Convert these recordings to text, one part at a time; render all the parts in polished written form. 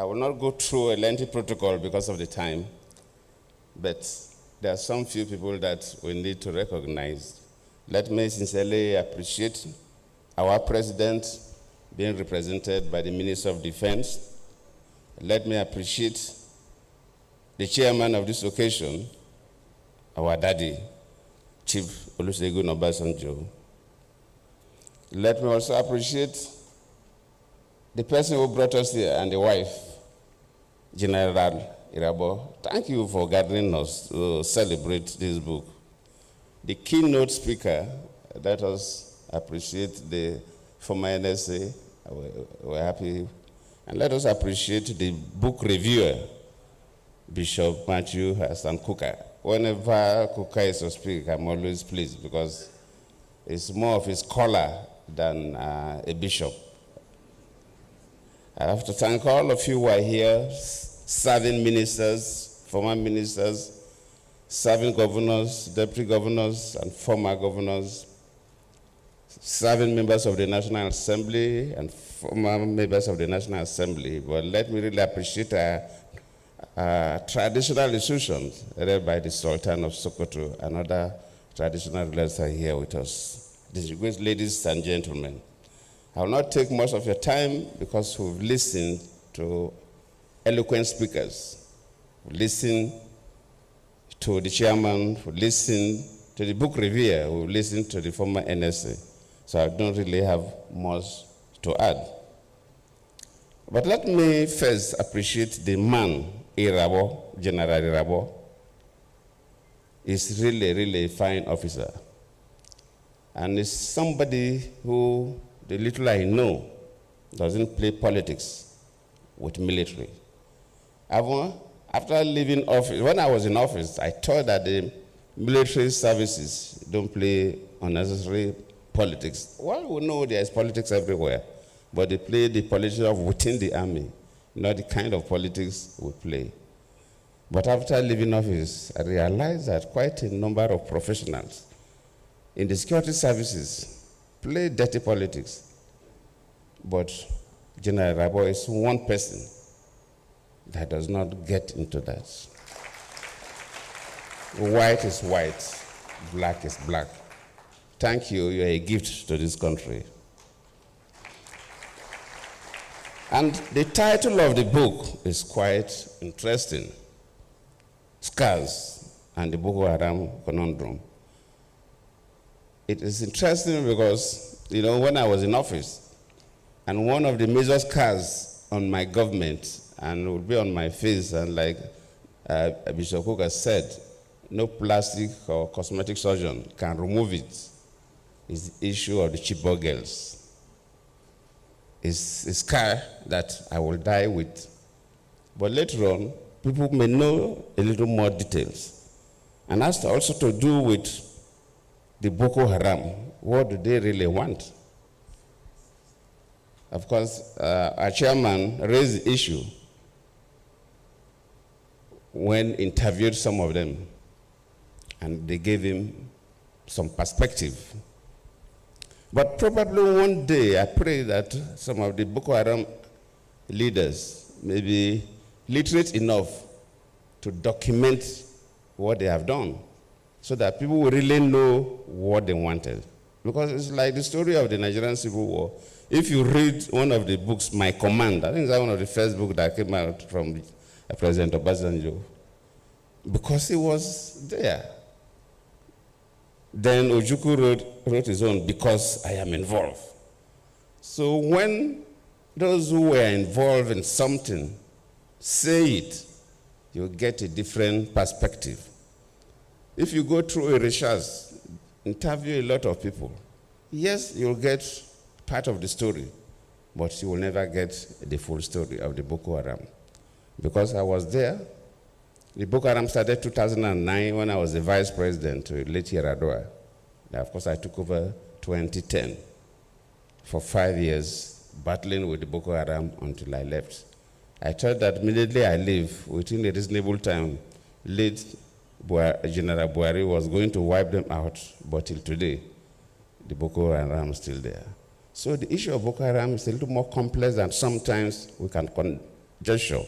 I will not go through a lengthy protocol because of the time, but there are some few people that we need to recognize. Let me sincerely appreciate our president being represented by the Minister of Defense. Let me appreciate the chairman of this occasion, our daddy, Chief Olusegun Obasanjo. Let me also appreciate the person who brought us here and the wife, General Irabo. Thank you for gathering us to celebrate this book. The keynote speaker, let us appreciate the former NSA. We're happy. And let us appreciate the book reviewer, Bishop Matthew Hassan Kuka. Whenever Kuka is to speak, I'm always pleased because it's more of a scholar than a bishop. I have to thank all of you who are here, serving ministers, former ministers, serving governors, deputy governors, and former governors, serving members of the National Assembly and former members of the National Assembly. But let me really appreciate traditional institutions led by the Sultan of Sokoto and other traditional leaders are here with us. Distinguished ladies and gentlemen, I will not take much of your time because we've listened to eloquent speakers. We've listened to the chairman, we've listened to the book reviewer, we've listened to the former NSA. So I don't really have much to add. But let me first appreciate the man, Irabo, General Irabo. He's really a fine officer. And he's somebody who, the little I know, doesn't play politics with military. After leaving office, when I was in office, I thought that the military services don't play unnecessary politics. Well, we know there is politics everywhere, but they play the politics of within the army, not the kind of politics we play. But after leaving office, I realized that quite a number of professionals in the security services play dirty politics. But General Rabo is one person that does not get into that. White is white, black is black. Thank you, you're a gift to this country. And the title of the book is quite interesting. Scars and the Boko Haram conundrum. It is interesting because, you know, when I was in office, and one of the major scars on my government, and it would be on my face, and like Bishop Cook has said, no plastic or cosmetic surgeon can remove it, is the issue of the Chibok girls. It's a scar that I will die with. But later on, people may know a little more details. And that's also to do with the Boko Haram. What do they really want? Of course, our chairman raised the issue when interviewed some of them, and they gave him some perspective. But probably one day, I pray that some of the Boko Haram leaders may be literate enough to document what they have done so that people will really know what they wanted. Because it's like the story of the Nigerian Civil War. If you read one of the books, My Command, I think it's one of the first books that came out from President Obasanjo, because he was there. Then Ojukwu wrote his own, Because I Am Involved. So when those who were involved in something say it, you get a different perspective. If you go through a research, interview a lot of people, yes, you'll get part of the story, but you will never get the full story of the Boko Haram. Because I was there. The Boko Haram started 2009 when I was the vice president to late Yaradua. Of course, I took over 2010 for 5 years, battling with the Boko Haram until I left. I thought that immediately I leave, within a reasonable time, late General Buhari was going to wipe them out, but till today, the Boko Haram is still there. So the issue of Boko Haram is a little more complex than sometimes we can Joshua.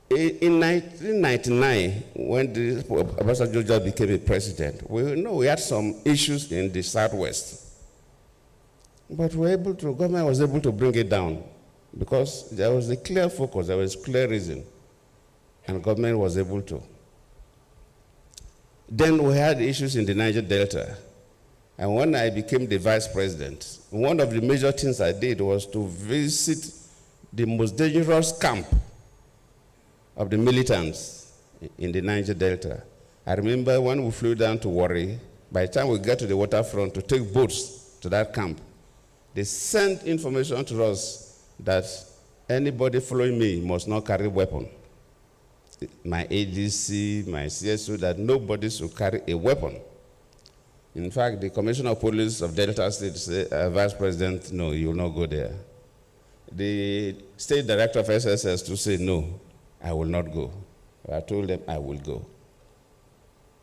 In 1999, when President Goodluck became a president, we had some issues in the Southwest. But government was able to bring it down because there was a clear focus, there was clear reason, and government was able to. Then we had issues in the Niger Delta. And when I became the vice president, one of the major things I did was to visit the most dangerous camp of the militants in the Niger Delta. I remember when we flew down to Warri, by the time we got to the waterfront to take boats to that camp, they sent information to us that anybody following me must not carry a weapon. My ADC, my CSO, that nobody should carry a weapon. In fact, the Commissioner of Police of Delta State said, Vice President, no, you will not go there. The State Director of SSS to say, no, I will not go. I told them I will go.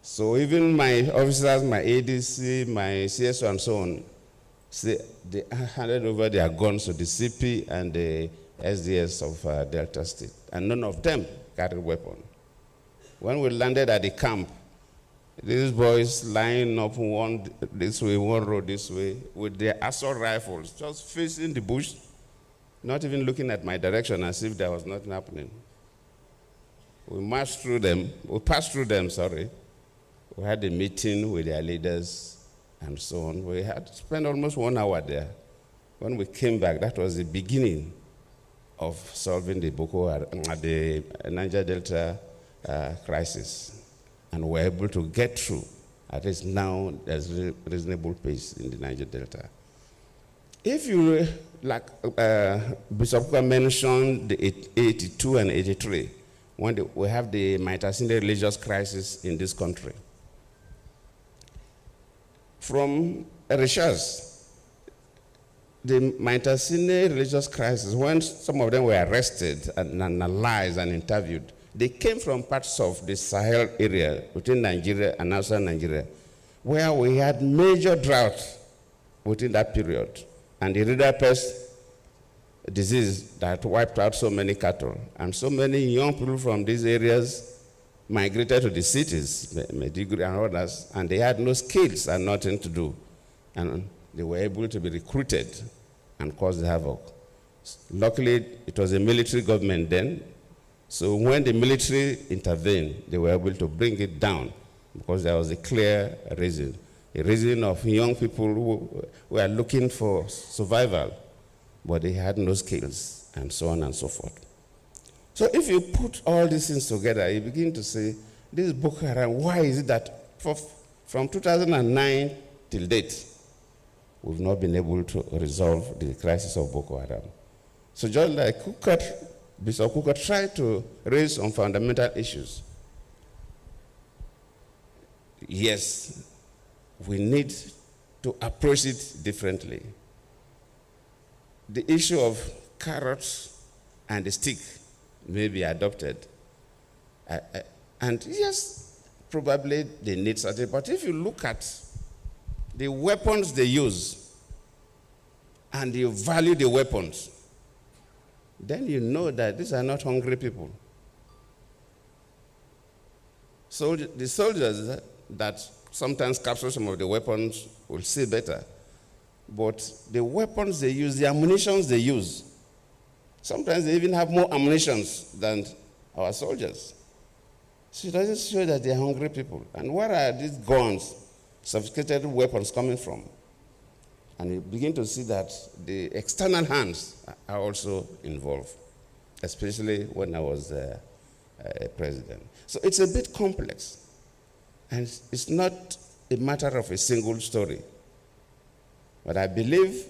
So even my officers, my ADC, my CSO, and so on, they handed over their guns to the CP and the SDS of Delta State, and none of them carried a weapon. When we landed at the camp, these boys lying up one this way, one road this way, with their assault rifles, just facing the bush, not even looking at my direction as if there was nothing happening. We marched through them, we passed through them, sorry. We had a meeting with their leaders and so on. We had to spend almost 1 hour there. When we came back, that was the beginning of solving the Boko Haram, the Niger Delta crisis. And we're able to get through. At least now, there's a reasonable pace in the Niger Delta. If you, like Bishop Kuka mentioned, the 82 and 83, when we have the Maitasine religious crisis in this country. From research, the Maitasine religious crisis, when some of them were arrested and analyzed and interviewed, they came from parts of the Sahel area within Nigeria and outside Nigeria, where we had major drought within that period, and the river pest disease that wiped out so many cattle. And so many young people from these areas migrated to the cities, Maiduguri and others, and they had no skills and nothing to do. And they were able to be recruited and cause havoc. Luckily, it was a military government then, so when the military intervened, they were able to bring it down because there was a clear reason, a reason of young people who were looking for survival, but they had no skills, and so on and so forth. So if you put all these things together, you begin to say, this Boko Haram, why is it that from 2009 till date, we've not been able to resolve the crisis of Boko Haram? So just like Bishop Kuka tried to raise some fundamental issues. Yes, we need to approach it differently. The issue of carrots and the stick may be adopted. And yes, probably they need certain, but if you look at the weapons they use and you value the weapons, then you know that these are not hungry people. So the soldiers that sometimes capture some of the weapons will see better. But the weapons they use, the ammunitions they use, sometimes they even have more ammunitions than our soldiers. So it doesn't show that they're hungry people. And where are these guns, sophisticated weapons coming from? And you begin to see that the external hands are also involved, especially when I was a president. So it's a bit complex. And it's not a matter of a single story. But I believe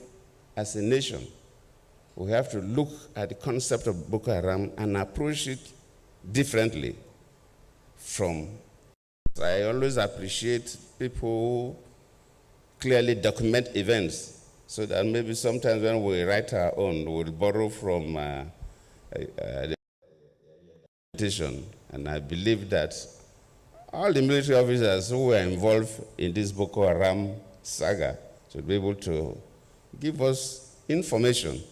as a nation, we have to look at the concept of Boko Haram and approach it differently from. I always appreciate people who clearly document events so that maybe sometimes when we write our own, we'll borrow from the documentation. And I believe that all the military officers who were involved in this Boko Haram saga should be able to give us information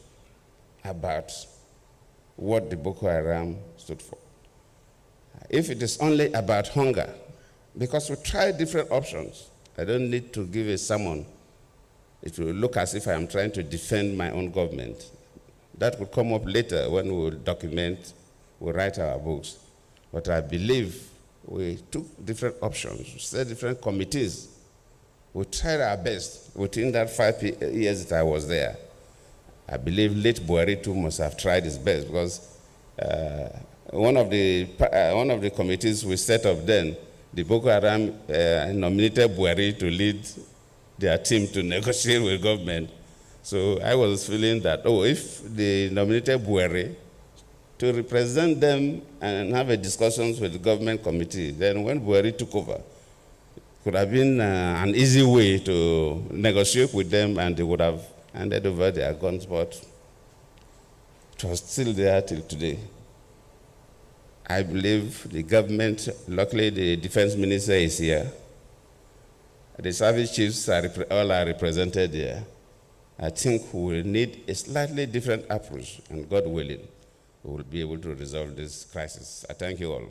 about what the Boko Haram stood for. If it is only about hunger, because we tried different options, I don't need to give a sermon. It will look as if I am trying to defend my own government. That will come up later when we will document, we'll write our books. But I believe we took different options, we set different committees. We tried our best within that 5 years that I was there. I believe late Buhari too must have tried his best, because one of the committees we set up then, the Boko Haram nominated Buhari to lead their team to negotiate with government. So I was feeling that, if they nominated Buhari to represent them and have a discussions with the government committee, then when Buhari took over, it could have been an easy way to negotiate with them, and they would have handed over their guns, but it was still there till today. I believe the government, luckily the defense minister is here. The service chiefs all are represented here. I think we will need a slightly different approach, and God willing, we will be able to resolve this crisis. I thank you all.